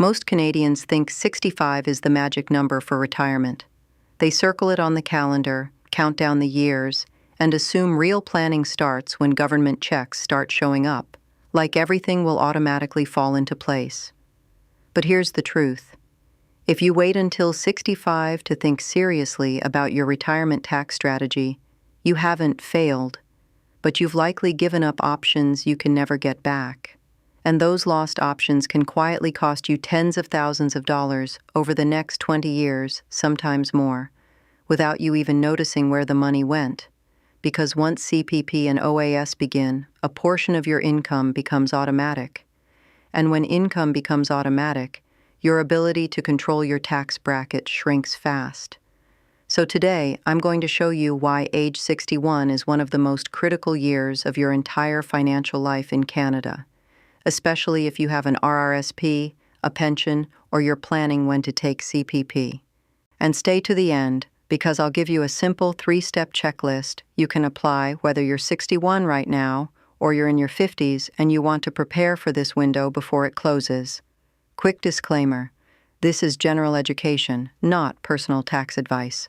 Most Canadians think 65 is the magic number for retirement. They circle it on the calendar, count down the years, and assume real planning starts when government checks start showing up, like everything will automatically fall into place. But here's the truth. If you wait until 65 to think seriously about your retirement tax strategy, you haven't failed, but you've likely given up options you can never get back. And those lost options can quietly cost you tens of thousands of dollars over the next 20 years, sometimes more, without you even noticing where the money went. Because once CPP and OAS begin, a portion of your income becomes automatic. And when income becomes automatic, your ability to control your tax bracket shrinks fast. So today, I'm going to show you why age 61 is one of the most critical years of your entire financial life in Canada, especially if you have an RRSP, a pension, or you're planning when to take CPP. And stay to the end, because I'll give you a simple 3-step checklist you can apply whether you're 61 right now or you're in your 50s and you want to prepare for this window before it closes. Quick disclaimer, this is general education, not personal tax advice.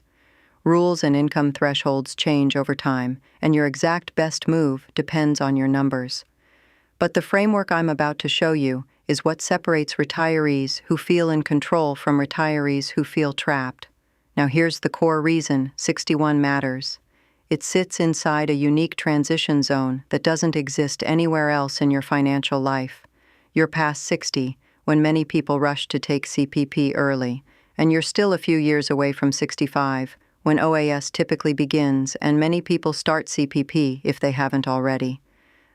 Rules and income thresholds change over time, and your exact best move depends on your numbers. But the framework I'm about to show you is what separates retirees who feel in control from retirees who feel trapped. Now here's the core reason 61 matters. It sits inside a unique transition zone that doesn't exist anywhere else in your financial life. You're past 60, when many people rush to take CPP early, and you're still a few years away from 65, when OAS typically begins and many people start CPP if they haven't already.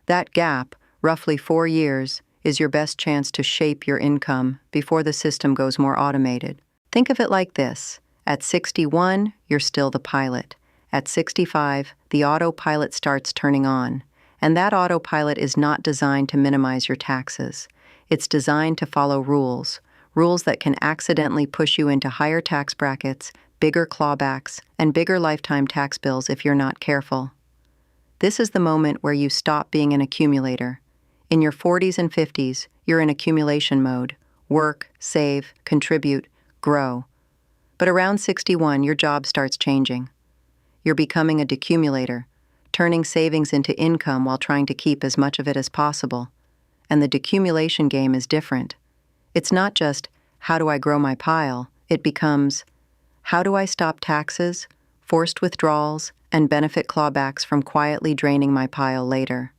That gap, roughly 4 years, is your best chance to shape your income before the system goes more automated. Think of it like this. At 61, you're still the pilot. At 65, the autopilot starts turning on. And that autopilot is not designed to minimize your taxes. It's designed to follow rules that can accidentally push you into higher tax brackets, bigger clawbacks, and bigger lifetime tax bills if you're not careful. This is the moment where you stop being an accumulator. In your 40s and 50s, you're in accumulation mode. Work, save, contribute, grow. But around 61, your job starts changing. You're becoming a decumulator, turning savings into income while trying to keep as much of it as possible. And the decumulation game is different. It's not just, how do I grow my pile? It becomes, how do I stop taxes, forced withdrawals, and benefit clawbacks from quietly draining my pile later?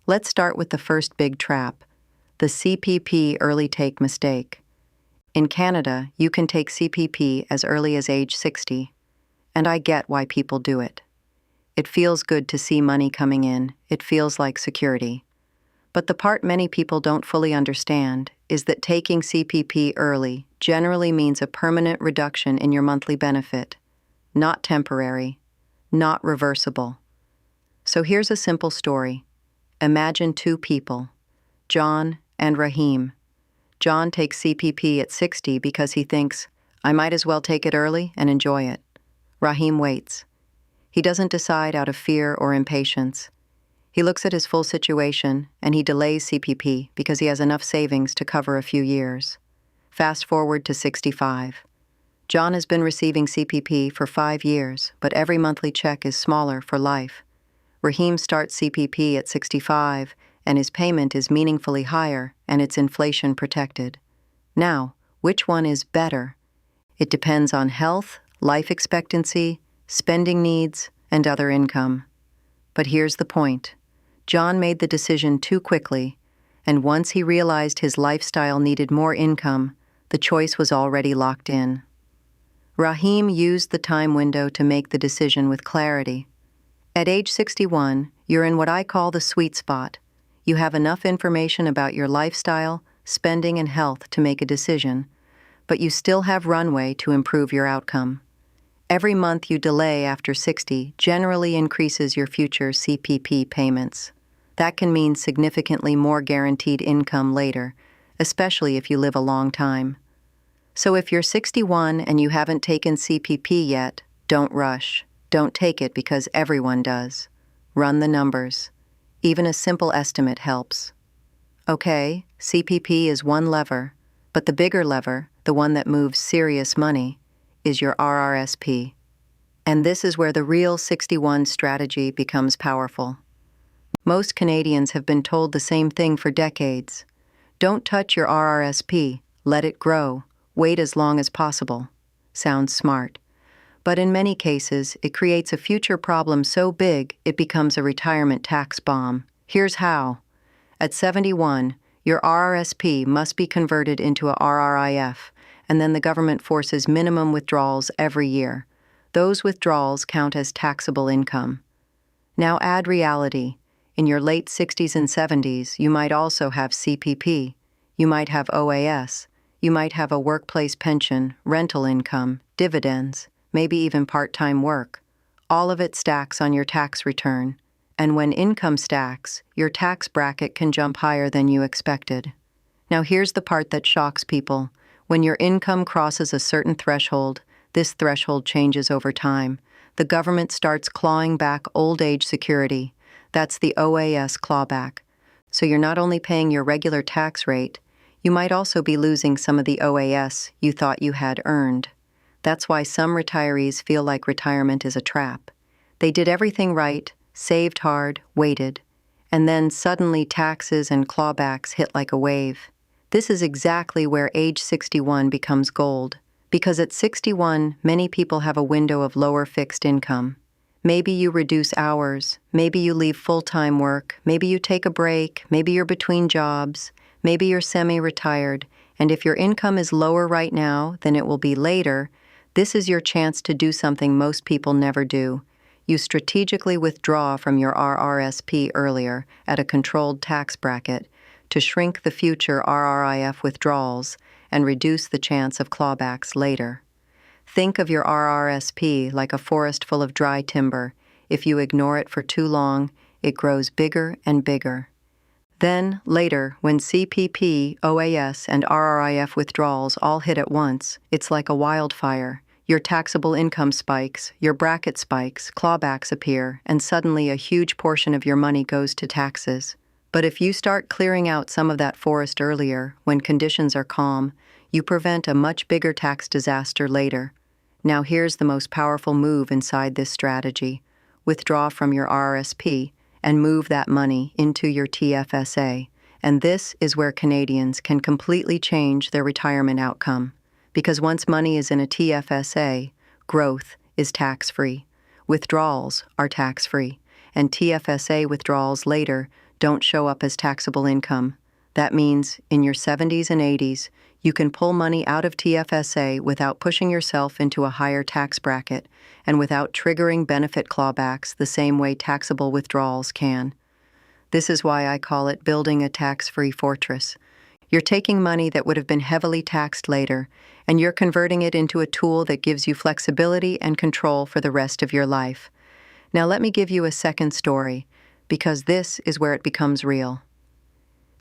Let's start with the first big trap, the CPP early take mistake. In Canada, you can take CPP as early as age 60, and I get why people do it. It feels good to see money coming in. It feels like security. But the part many people don't fully understand is that taking CPP early generally means a permanent reduction in your monthly benefit, not temporary, not reversible. So here's a simple story. Imagine 2 people, John and Rahim. John takes CPP at 60 because he thinks, I might as well take it early and enjoy it. Rahim waits. He doesn't decide out of fear or impatience. He looks at his full situation and he delays CPP because he has enough savings to cover a few years. Fast forward to 65. John has been receiving CPP for 5 years, but every monthly check is smaller for life. Rahim starts CPP at 65, and his payment is meaningfully higher, and it's inflation protected. Now, which one is better? It depends on health, life expectancy, spending needs, and other income. But here's the point. John made the decision too quickly, and once he realized his lifestyle needed more income, the choice was already locked in. Rahim used the time window to make the decision with clarity. At age 61, you're in what I call the sweet spot. You have enough information about your lifestyle, spending, and health to make a decision, but you still have runway to improve your outcome. Every month you delay after 60 generally increases your future CPP payments. That can mean significantly more guaranteed income later, especially if you live a long time. So if you're 61 and you haven't taken CPP yet, don't rush. Don't take it because everyone does. Run the numbers. Even a simple estimate helps. Okay, CPP is one lever, But the bigger lever, the one that moves serious money, is your RRSP. And this is where the real 61 strategy becomes powerful. Most Canadians have been told the same thing for decades. Don't touch your RRSP, let it grow, wait as long as possible. Sounds smart. But in many cases, it creates a future problem so big it becomes a retirement tax bomb. Here's how. At 71, your RRSP must be converted into a RRIF, and then the government forces minimum withdrawals every year. Those withdrawals count as taxable income. Now add reality. In your late 60s and 70s, you might also have CPP, you might have OAS, you might have a workplace pension, rental income, dividends, maybe even part-time work. All of it stacks on your tax return. And when income stacks, your tax bracket can jump higher than you expected. Now here's the part that shocks people. When your income crosses a certain threshold, this threshold changes over time. The government starts clawing back old age security. That's the OAS clawback. So you're not only paying your regular tax rate, you might also be losing some of the OAS you thought you had earned. That's why some retirees feel like retirement is a trap. They did everything right, saved hard, waited, and then suddenly taxes and clawbacks hit like a wave. This is exactly where age 61 becomes gold, because at 61, many people have a window of lower fixed income. Maybe you reduce hours, maybe you leave full-time work, maybe you take a break, maybe you're between jobs, maybe you're semi-retired, and if your income is lower right now than it will be later, this is your chance to do something most people never do. You strategically withdraw from your RRSP earlier at a controlled tax bracket to shrink the future RRIF withdrawals and reduce the chance of clawbacks later. Think of your RRSP like a forest full of dry timber. If you ignore it for too long, it grows bigger and bigger. Then, later, when CPP, OAS, and RRIF withdrawals all hit at once, it's like a wildfire. Your taxable income spikes, your bracket spikes, clawbacks appear, and suddenly a huge portion of your money goes to taxes. But if you start clearing out some of that forest earlier, when conditions are calm, you prevent a much bigger tax disaster later. Now here's the most powerful move inside this strategy. Withdraw from your RRSP and move that money into your TFSA. And this is where Canadians can completely change their retirement outcome. Because once money is in a TFSA, growth is tax-free. Withdrawals are tax-free. And TFSA withdrawals later don't show up as taxable income. That means in your 70s and 80s, you can pull money out of TFSA without pushing yourself into a higher tax bracket and without triggering benefit clawbacks the same way taxable withdrawals can. This is why I call it building a tax-free fortress. You're taking money that would have been heavily taxed later, and you're converting it into a tool that gives you flexibility and control for the rest of your life. Now let me give you a second story, because this is where it becomes real.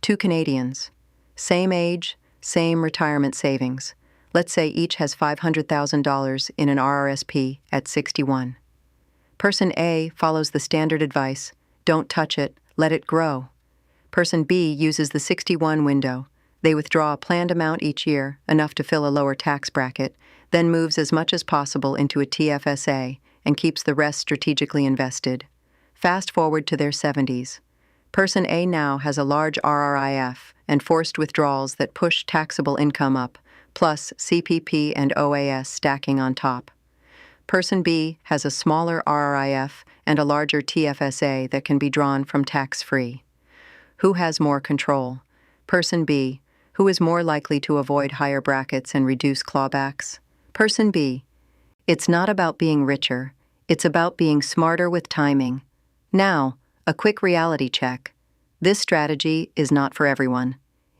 Two Canadians, same age, same retirement savings. Let's say each has $500,000 in an RRSP at 61. Person A follows the standard advice, don't touch it, let it grow. Person B uses the 61 window. They withdraw a planned amount each year, enough to fill a lower tax bracket, then moves as much as possible into a TFSA and keeps the rest strategically invested. Fast forward to their 70s. Person A now has a large RRIF and forced withdrawals that push taxable income up, plus CPP and OAS stacking on top. Person B has a smaller RRIF and a larger TFSA that can be drawn from tax-free. Who has more control? Person B, who is more likely to avoid higher brackets and reduce clawbacks? Person B. It's not about being richer, it's about being smarter with timing. Now, a quick reality check. This strategy is not for everyone.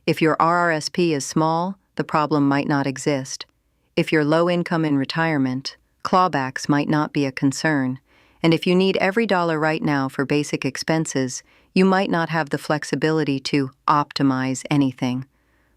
If your RRSP is small, the problem might not exist. If you're low income in retirement, clawbacks might not be a concern. And if you need every dollar right now for basic expenses, you might not have the flexibility to optimize anything.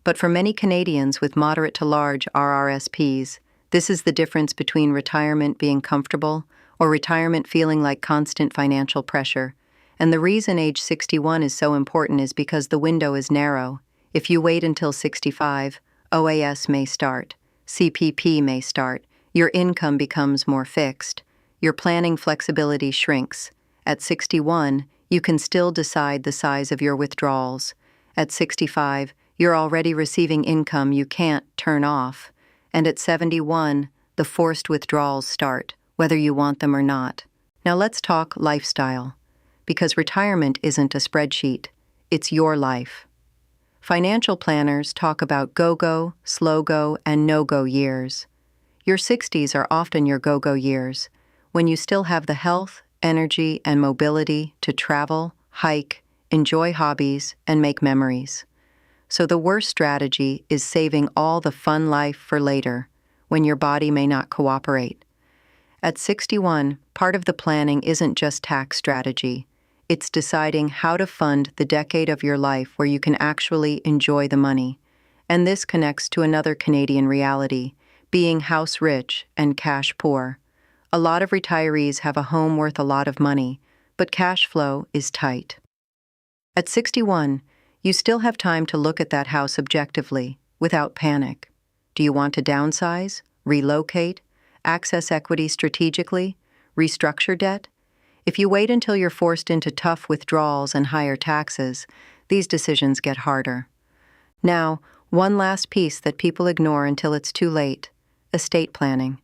But for many Canadians with moderate to large RRSPs, this is the difference between retirement being comfortable or retirement feeling like constant financial pressure. And the reason age 61 is so important is because the window is narrow. If you wait until 65, OAS may start, CPP may start, your income becomes more fixed, your planning flexibility shrinks. At 61, you can still decide the size of your withdrawals. At 65, you're already receiving income you can't turn off. And at 71, the forced withdrawals start, whether you want them or not. Now let's talk lifestyle, because retirement isn't a spreadsheet, it's your life. Financial planners talk about go-go, slow-go, and no-go years. Your 60s are often your go-go years, when you still have the health, energy, and mobility to travel, hike, enjoy hobbies, and make memories. So the worst strategy is saving all the fun life for later, when your body may not cooperate. At 61, part of the planning isn't just tax strategy. It's deciding how to fund the decade of your life where you can actually enjoy the money. And this connects to another Canadian reality, being house rich and cash poor. A lot of retirees have a home worth a lot of money, but cash flow is tight. At 61, you still have time to look at that house objectively, without panic. Do you want to downsize, relocate, access equity strategically, restructure debt? If you wait until you're forced into tough withdrawals and higher taxes, these decisions get harder. Now, one last piece that people ignore until it's too late: estate planning.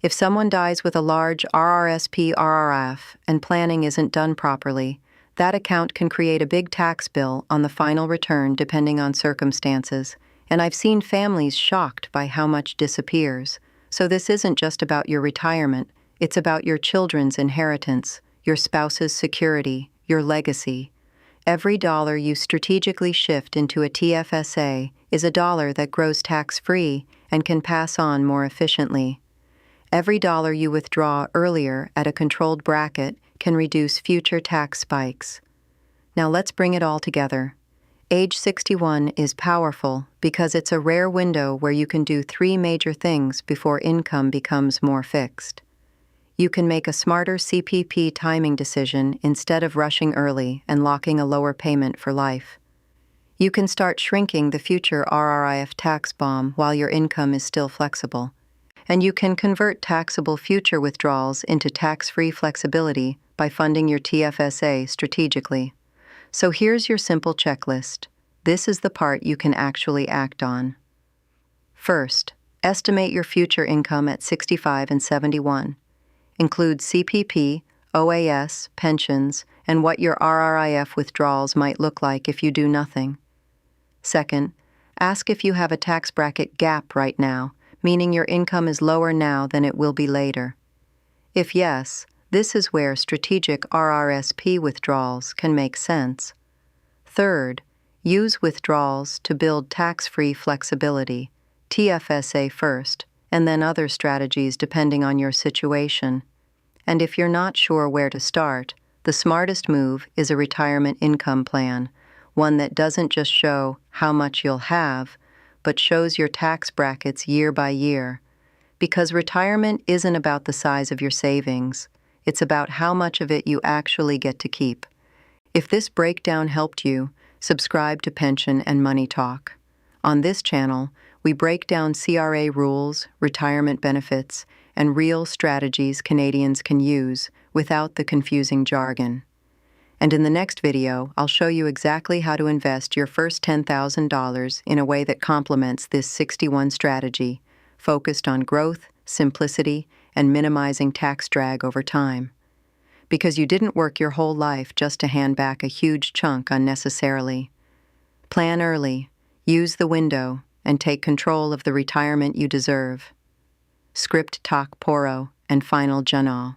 If someone dies with a large RRSP RRF and planning isn't done properly, that account can create a big tax bill on the final return depending on circumstances, and I've seen families shocked by how much disappears. So this isn't just about your retirement, it's about your children's inheritance, your spouse's security, your legacy. Every dollar you strategically shift into a TFSA is a dollar that grows tax-free and can pass on more efficiently. Every dollar you withdraw earlier at a controlled bracket can reduce future tax spikes. Now let's bring it all together. Age 61 is powerful because it's a rare window where you can do 3 major things before income becomes more fixed. You can make a smarter CPP timing decision instead of rushing early and locking a lower payment for life. You can start shrinking the future RRIF tax bomb while your income is still flexible. And you can convert taxable future withdrawals into tax-free flexibility by funding your TFSA strategically. So here's your simple checklist. This is the part you can actually act on. First, estimate your future income at 65 and 71. Include CPP, OAS, pensions, and what your RRIF withdrawals might look like if you do nothing. Second, ask if you have a tax bracket gap right now, meaning your income is lower now than it will be later. If yes, this is where strategic RRSP withdrawals can make sense. Third, use withdrawals to build tax-free flexibility, TFSA first, and then other strategies depending on your situation. And if you're not sure where to start, the smartest move is a retirement income plan, one that doesn't just show how much you'll have, but shows your tax brackets year by year. Because retirement isn't about the size of your savings, it's about how much of it you actually get to keep. If this breakdown helped you, subscribe to Pension and Money Talk. On this channel, we break down CRA rules, retirement benefits, and real strategies Canadians can use without the confusing jargon. And in the next video, I'll show you exactly how to invest your first $10,000 in a way that complements this 61 strategy, focused on growth, simplicity, and minimizing tax drag over time. Because you didn't work your whole life just to hand back a huge chunk unnecessarily. Plan early, use the window, and take control of the retirement you deserve. Script Tak Poro and Final Janal.